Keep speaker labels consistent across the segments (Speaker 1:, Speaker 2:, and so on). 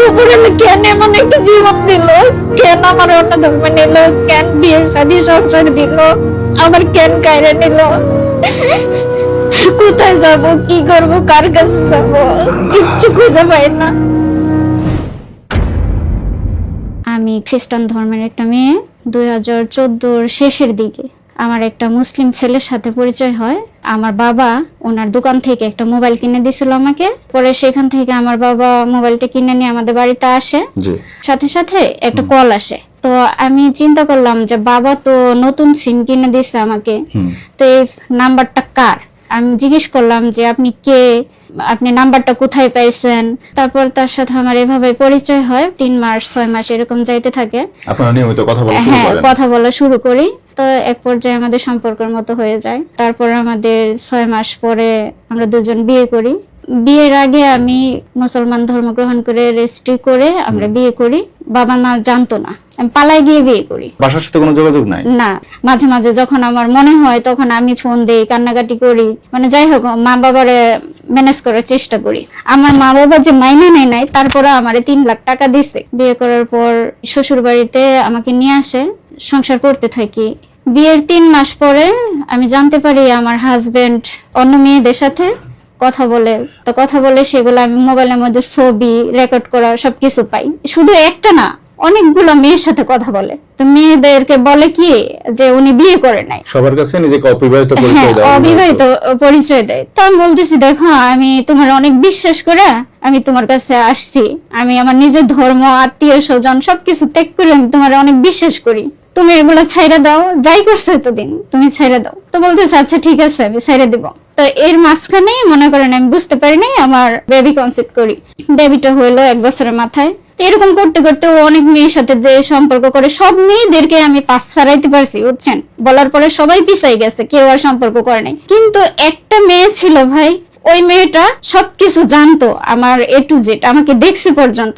Speaker 1: উপরে কেন এমন একটা জীবন দিল, কেন আমার অন্য ধর্মে নিল, কেন বিয়ে শাদী সংসার দিল, আবার কেন কায়রা নিল, কোথায় যাব, কি করব, কার কাছে যাব, কিচ্ছু খুঁজে পাই না। আমি খ্রিস্টান ধর্মের একটা মেয়ে। 2014 শেষের দিকে আমার একটা মুসলিম ছেলের সাথে পরিচয় হয়। আমার বাবা ওনার দোকান থেকে একটা মোবাইল কিনে দিয়েছিল আমাকে। পরে সেখান থেকে আমার বাবা মোবাইলটা কিনে নিয়ে আমাদের বাড়িতে আসে। সাথে সাথে একটা কল আসে। তো আমি চিন্তা করলাম যে বাবা তো নতুন সিম কিনে দিয়েছে আমাকে, তো এই নাম্বারটা কার। আমি জিজ্ঞেস করলাম যে আপনি কে, আপনি নাম্বারটা কোথায় পাইছেন। তারপর তার সাথে আমার এভাবে পরিচয় হয়। 3 মাস 6 মাস এরকম যাইতে থাকে।
Speaker 2: আপনারা নিয়মিত কথা বলা শুরু করেন?
Speaker 1: কথা বলা শুরু করি। তো এক পর্যায়ে আমাদের সম্পর্কের মতো হয়ে যায়। তারপর আমাদের 6 মাস পরে আমরা দুজন বিয়ে করি। বিয়ের আগে আমি মুসলমান ধর্ম গ্রহণ করে রেজিস্ট্রি করে আমরা বিয়ে করি। বাবা মা জানতো না, আমি পালায় গিয়ে বিয়ে করি।
Speaker 2: বাসার সাথে কোনো যোগাযোগ নাই?
Speaker 1: না, মাঝে মাঝে যখন আমার মনে হয় তখন আমি ফোন দেই, কান্নাকাটি করি, মানে যাই হোক মা বাবারে ম্যানেজ করার চেষ্টা করি। আমার মা বাবা যে মাইনে নেয় নাই, তারপরে আমারে 3 লাখ টাকা দিছে। বিয়ে করার পর শ্বশুর বাড়িতে আমাকে নিয়ে আসে, সংসার করতে থাকি। বিয়ের 3 মাস পরে আমি জানতে পারি আমার হাজবেন্ড অন্য মেয়েদের সাথে কথা বলে। তো কথা বলে সেগুলো আমি মোবাইলের মধ্যে ছবি রেকর্ড করা সবকিছু পাই। শুধু একটা না, অনেকগুলো মেয়ের সাথে কথা বলে। তো মেয়েদেরকে বলে কি যে উনি বিয়ে করে নাই,
Speaker 2: সবার কাছে নিজেকে অবিবাহিত পরিচয় দেয়।
Speaker 1: অবিবাহিত পরিচয় দেয়। তো আমি বলতেছি দেখো আমি তোমার অনেক বিশ্বাস করে আমি তোমার কাছে আসছি, আমি আমার নিজের ধর্ম, আত্মীয় স্বজন সবকিছু ত্যাগ করে আমি তোমার অনেক বিশ্বাস করি, তুমি এগুলো ছাইড়া দাও, যাই করছো এতদিন তুমি ছাইড়া দাও। তো বলতেছে আচ্ছা ঠিক আছে আমি ছাইড়া দিব। তো এর মাঝখানে মনে করেন আমি বুঝতে পারি নাই আমার বেবি কনসেপ্ট করি। বেবিটা হইলো 1 বছরের মাথায়। এরকম করতে করতে ও অনেক মেয়ের সাথে যে সম্পর্ক করে, সব মেয়েদেরকে আমি পাশ ছাড়াইতে পারছি বুঝছেন। বলার পরে সবাই পিছাই গেছে, কেউ আর সম্পর্ক করে নাই। কিন্তু একটা মেয়ে ছিল ভাই, ওই মেয়েটা সবকিছু জানতো আমার A to Z, আমাকে দেখছে পর্যন্ত।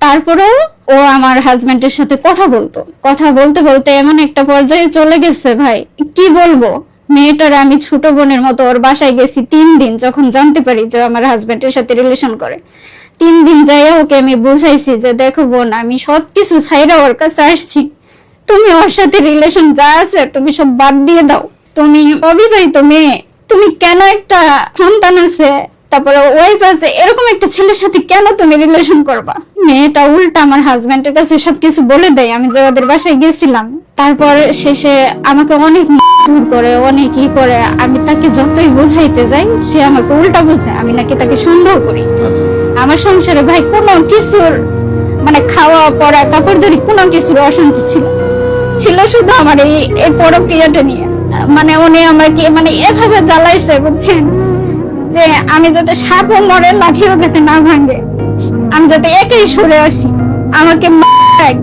Speaker 1: তারপরেও ও আমার হাজবেন্ডের সাথে কথা বলতো। কথা বলতে বলতে এমন একটা পর্যায়ে চলে গেছে ভাই, কি বলবো। মেয়েটার আমি ছোট বোনের মতো ওর বাসায় গেছি 3 দিন। যখন জানতে পারি যে আমার হাজবেন্ডের সাথে রিলেশন করে, 3 দিন যাইয়া ওকে আমি বুঝাইছি যে দেখো বোন, আমি সবকিছু ছাইরা ওর কাছে আসছি, তুমি ওর সাথে রিলেশন যা আছে তুমি সব বাদ দিয়ে দাও। তুমি অবিবাহিত মেয়ে, তুমি কেন একটা সন্তান আছে, তারপরে ওয়াইফ আছে, এরকম একটা ছেলের সাথে কেন তুমি রিলেশন করবা। মেয়েটা উল্টা আমার হাজবেন্ডের কাছে সবকিছু বলে দেয়। আমি যে ওদের বাসায় গেছিলাম, তারপর শেষে আমাকে অনেক দূর করে, অনেক ই করে। আমি তাকে যতই বুঝাইতে যাই সে আমাকে উল্টা বুঝে, আমি নাকি তাকে সন্দেহ করি। আমার সংসারে ভাই কোনো কিছুর মানে খাওয়া পড়া কাপড় ধরি কোনো কিছুর অশান্তি ছিল শুধু আমার এই পরক্রিয়াটা নিয়ে। মানে উনি আমাকে মানে এভাবে জ্বালাইছে বুঝছেন, যে আমি যাতে সাপও মরে লাঠিও যাতে না ভাঙে, আমি যাতে একই সরে আসি। আমাকে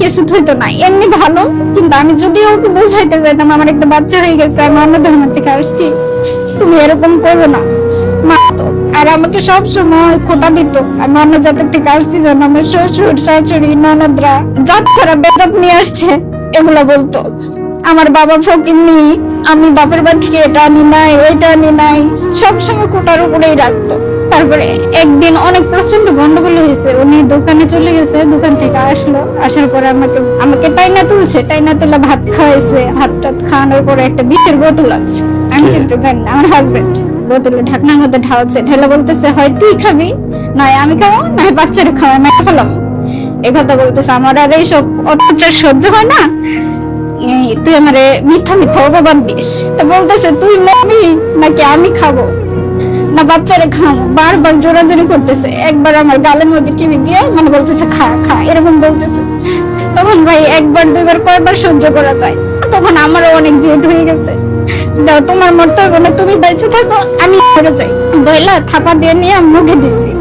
Speaker 1: কিছু হইতো না, এমনি ভালো। কিন্তু আমি যদি ওকে বুঝাইতে যাইতাম আমার একটা বাচ্চা হয়ে গেছে, আমি অন্য ধর্ম থেকে আসছি, তুমি এরকম করো না মা। তো আর আমাকে সবসময় খোটা দিত আমি অন্য জাতের থেকে আসছি, যেন আমার শ্বশুর শাশুড়ি ননদরা জাত ছাড়া বেজাত নিয়ে আসছে এগুলো বলতো। আমার বাবা ফকিন্নি, আমি বাপের বাড়ি থেকে এটা আনি নাই ওইটা আনি নাই, সবসময় কোটার উপরেই রাখতো। তারপরে একদিন অনেক প্রচন্ড গন্ডগোল হয়েছে, উনি দোকানে চলে গেছে, দোকান থেকে আসলো, আসার পরে আমাকে টাইনা তুলছে, টাইনা তুলে ভাত খাওয়াইছে। ভাত টাত খাওয়ানোর পরে একটা বিটের বোতল আছে, আমি কিন্তু জানি না, আমার হাজবেন্ড বোতলে ঢাকনার মধ্যে ঢালছে, ঢেলে বলতেছে হয় তুই খাবি, নয় আমি খাবো, নয় বাচ্চারা খাওয়াই, মেরে ফেলাম। এ কথা বলতেছে। আমার আর এইসব অত্যাচার সহ্য হয় না, তুই আমারে মিথ্যা মিথ্যা অপবাদ দিস। তো বলতেছে তুই মরবি নাকি আমি খাবো না বাচ্চারে খাবো, বারবার জোরাজোরি করতেছে। একবার আমার গালের মধ্যে টিভি দিয়ে মানে বলতেছে খা খা, এরকম বলতেছে। তখন ভাই একবার দুইবার কয়বার সহ্য করা যায়, তখন আমারও অনেক জেদ হয়ে গেছে। দাও তোমার মরতে হবে না, তুমি বেঁচে থাকো, আমি মরে যাই। বইলা থাপা দিয়ে নিয়ে মুখে দিয়েছি।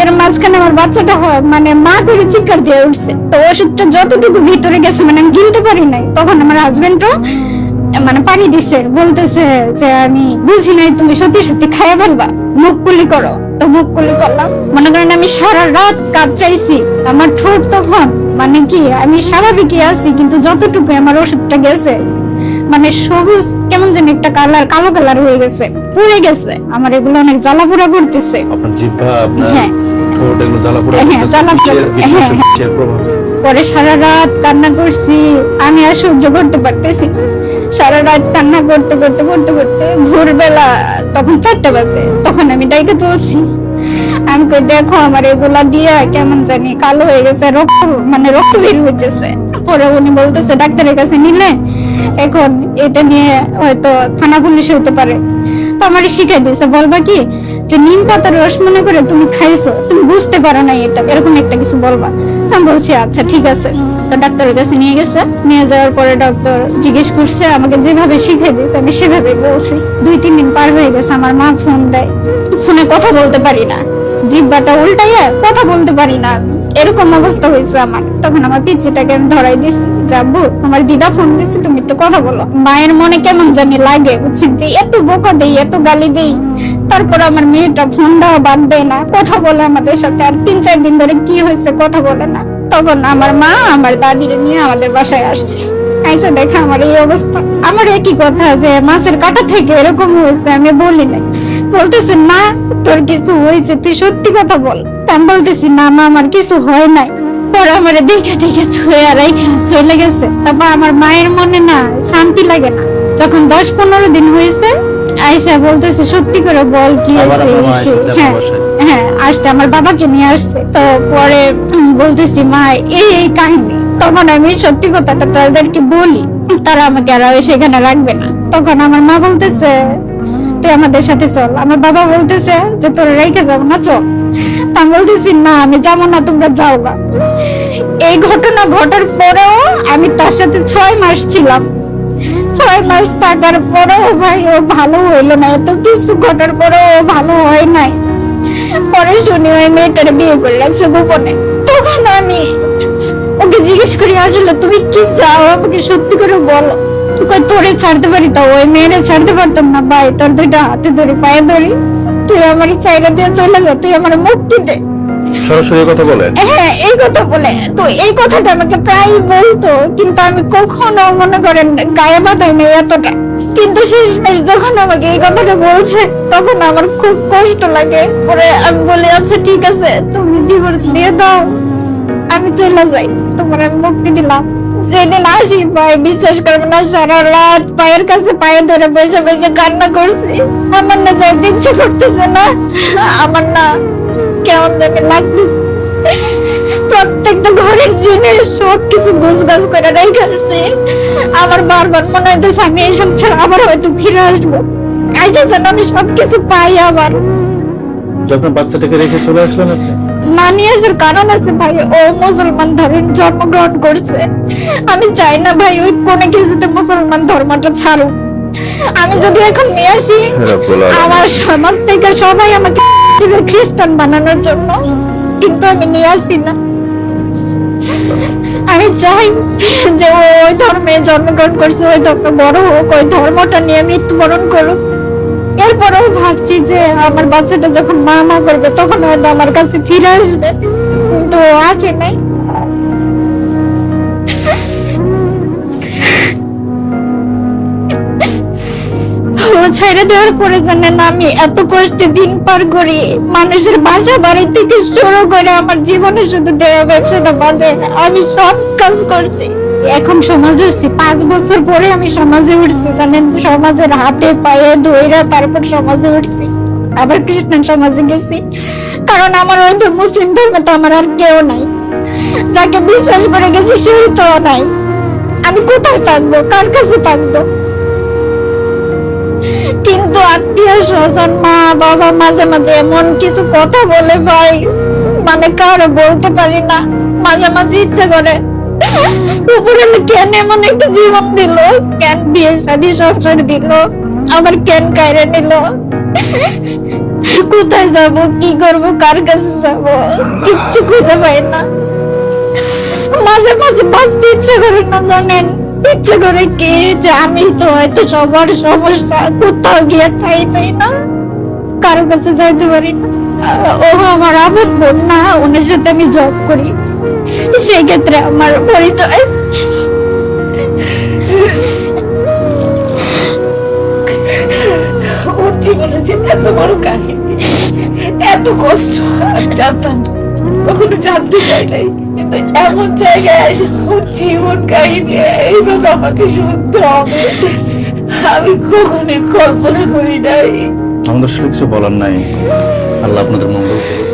Speaker 1: এর মাঝখানে আমার বাচ্চাটা হয় মানে মা করে চিৎকার দিয়ে উঠছে। তো ওষুধটা যতটুকু ভিতরে গেছে মানে আমি গিলতে পারি নাই। তখন আমার হাজবেন্ডও মানে পানি দিছে, বলতেছে যে আমি বুঝি নাই, তুমি সত্যি সত্যি খাইয়া ফেলবা, মুখ কুলি করো। তো মুখ কুলি করলাম। মনে করেন আমি সারা রাত কাতরাইছি। আমার ঠোঁট তখন মানে কি আমি স্বাভাবিকই আছি, কিন্তু যতটুকু আমার ওষুধটা গেছে মানে সবুজ কেমন যেন একটা কালার, কালো কালার হয়ে গেছে, পুড়ে গেছে। আমার এগুলো অনেক জ্বালা পোড়া করতেছে।
Speaker 2: আপনার জিহ্বা আপনার ঠোঁট এগুলো জ্বালাপোড়া
Speaker 1: হ্যাঁ,
Speaker 2: করতেছে,
Speaker 1: জ্বালাপোড়া, হ্যাঁ, হ্যাঁ।
Speaker 2: কিসের প্রভাব?
Speaker 1: পরে সারা রাত কান্না করছি, আমি আর সহ্য করতে পারতেছি না। সারা রাত কান্না করতে করতে করতে করতে ভোরবেলা তখন 4টা বাজে, তখন আমি ডাইকে তুলছি। আমি কই দেখো আমার এগুলা দিয়া কেমন জানি কালো হয়ে গেছে, রক্ত মানে রক্ত বের হইতেছে। পরে উনি বলতেছে ডাক্তারের কাছে নিলে এখন এটা নিয়ে হয়তো থানা পুলিশ হইতে পারে। তো আমারে শিখাই দিয়েছে, বলবা কি যে নিম পাতার রস মনে করে তুমি খাইছো, তুমি বুঝতে পারো না এটা, এরকম একটা কিছু বলবা। তো আমি বলছি আচ্ছা ঠিক আছে। তো ডাক্তারের কাছে নিয়ে গেছে, নিয়ে যাওয়ার পরে ডক্টর জিজ্ঞেস করছে, আমাকে যেভাবে শিখাই দিয়েছে আমি সেভাবে বলছি। 2-3 দিন পার হয়ে গেছে, আমার মা ফোন দেয়, ফোনে কথা বলতে পারি না, জিহ্বাটা উল্টাইয়া কথা বলতে পারি না, এরকম অবস্থা হয়েছে আমার। তখন আমার পিচ্চিটাকে আমি ধরাই দিছি, যাবো তোমার দিদা ফোন দিচ্ছে, তুমি একটু কথা বলো। মায়ের মনে কেমন জানি লাগে, বুঝছেন, যে এত বকা দেই, এত গালি দেই, তারপর আমার মেয়েটা ফোন দেওয়া বাদ দেয় না, কথা বলে আমাদের সাথে। আর 3-4 দিন ধরে কি হয়েছে কথা বলে না। তখন আমার মা আমার দাদিরে নিয়ে আমাদের বাসায় আসছে, আইসা দেখা আমার এই অবস্থা। আমার একই কথা যে মাছের কাটা থেকে এরকম হয়েছে, আমি বলি না। বলতেছে না তোর কিছু হয়েছে, তুই সত্যি কথা বল। আমি বলতেছি না মা আমার কিছু হয় নাই। পরে আমার দেখে দেখে ধুয়ে আর চলে গেছে। তারপর আমার মায়ের মনে না শান্তি লাগে না। যখন 10-15 দিন হয়েছে আইসা বলতেছে সত্যি করে বল কি
Speaker 2: আবার
Speaker 1: হয়েছে।
Speaker 2: আপনার মা এসেছে আপনার
Speaker 1: হ্যাঁ
Speaker 2: বাসায়?
Speaker 1: হ্যাঁ আসছে, আমার বাবাকে নিয়ে আসছে। তো পরে বলতেছি মা এই কাহিনী। তখন আমি সত্যি কথাটা তাদেরকে বলি, তারা আমাকে আর সেখানে রাখবে না। তখন আমার মা বলতেছে তুই আমাদের সাথে চল। আমার বাবা বলতেছে যে তোর রেখে যাবো না, চল। আমি বলতেছি না আমি যাবো না, তোমরা যাও গা। এই ঘটনা ঘটার পরেও আমি তার সাথে 6 মাস ছিলাম। 6 মাস থাকার পরেও ভাই ও ভালো হইলো না, এত কিছু ঘটার পরেও ও ভালো হয় নাই। পরে শুনি ওই মেয়েটার বিয়ে করে রাখছে গোপনে। তখন আমি ওকে জিজ্ঞেস করি আসলে তুমি কি চাও, আমাকে সত্যি করে বলো। তোরে ছাড়তে পারি, তো ওই মেয়েরে ছাড়তে পারতাম না ভাই, তোর 2টা হাতে ধরি পায়ে ধরি, তুই আমার চাইলে দিয়ে চলে যা, তুই আমার মুক্তি দে।
Speaker 2: সরাসরি কথা বলেন?
Speaker 1: হ্যাঁ এই কথা বলে। তো এই কথাটা আমাকে প্রায় বলতো, কিন্তু আমি কখনো মনে করেন গায়ে বাঁধাই নাই এতটা। কিন্তু শেষমেশ যখন আমাকে এই কথাটা বলছে তখন আমার খুব কষ্ট লাগে। পরে আমি বলি আচ্ছা ঠিক আছে তুমি ডিভোর্স দিয়ে দাও, আমি চলে যাই, তোমার আমি মুক্তি দিলাম। যেদিন আসি ভাই বিশ্বাস করবে না, সারা রাত পায়ের কাছে পায়ে ধরে বসে বসে কান্না করছি। আমার না যাইতে ইচ্ছে করতেছে না, আমার না কেমন জানি লাগতেছে। প্রত্যেকটা ঘরের জিনিস সবকিছু গুছগাছ করে রেখে আসছি। আমার বারবার মনে হইতেছে আমি এই সংসার আবার হয়তো ফিরে আসবো, আইসা যেন আমি সবকিছু পাই আবার।
Speaker 2: আপনার বাচ্চাটাকে রেখে চলে আসলেন আপনি?
Speaker 1: না নিয়ে আসার কারণ আছে ভাই, ও মুসলমান ধর্মে জন্মগ্রহণ করছে। আমি চাই না ভাই ওই কোনো কিছুতে মুসলমান ধর্মটা ছাড়ুক। আমি যদি এখন নিয়ে আসি আমার সমাজ থেকে সবাই আমাকে খ্রিস্টান বানানোর জন্য, কিন্তু আমি নিয়ে আসি না। আমি চাই যে ও ওই ধর্মে জন্মগ্রহণ করছে, ওই ধর্মে বড় হোক, ওই ধর্মটা নিয়ে মৃত্যুবরণ করুক। এরপরেও ভাবছি যে আমার বাচ্চাটা যখন মা মা করবে তখন হয়তো আমার কাছে ফিরে আসবে, কিন্তু ও আসে নাই। ও ছেড়ে দেওয়ার পরে জানেন আমি এত কষ্টে দিন পার করি। মানুষের বাসা বাড়ি থেকে শুরু করে আমার জীবনে শুধু দেওয়া ব্যবসাটা বাদে আমি সব কাজ করছি। এখন সমাজে উঠছি, 5 বছর পরে আমি সমাজে উঠছি জানেন। সমাজের হাতে পায়ে ধইরা তারপর সমাজে উঠছি, আবার খ্রিস্টান সমাজে গেছি। কারণ আমার ওই মুসলিম ধর্মে তো আমার আর কেউ নাই, যাকে বিশ্বাস করে গেছি সেই তো নাই। আমি কোথায় থাকবো, কার কাছে থাকবো? কিন্তু আত্মীয় স্বজন মা বাবা মাঝে মাঝে এমন কিছু কথা বলে ভাই, মানে কারো বলতে পারি না। মাঝে মাঝে ইচ্ছা করে উপরে কেন এমন একটা জীবন দিল, কেন বিয়ে শাদী সংসার দিল, আবার কেন কায়রে নিল। কোথায় যাব, কি করব, কার কাছে যাব, কিচ্ছু খুঁজে পাই না। মাঝে মাঝে বাঁচতে ইচ্ছে করে না জানেন। ইচ্ছে করে কি যে আমি তো হয়তো সবার সমস্যা, কোথাও গিয়ে ঠাই পাই না, কারো কাছে যাইতে পারি না। ও আমার আপন বোন না, ওনার সাথে আমি জব করি, সেই ক্ষেত্রে আমার পরিচয়।
Speaker 3: ওর জীবনে যে এত বড় কাহিনী, এত এত কষ্ট আমি জানতাম না। কখনো জানতে চাই নাই, কিন্তু এমন জায়গায় এসে ওর জীবন কাহিনী এইভাবে আমাকে শুনতে হবে আমি কখনোই কল্পনা করি নাই।
Speaker 2: আমাদের আসলে কিছু বলার নাই। আল্লাহ আপনাদের মঙ্গল করুক।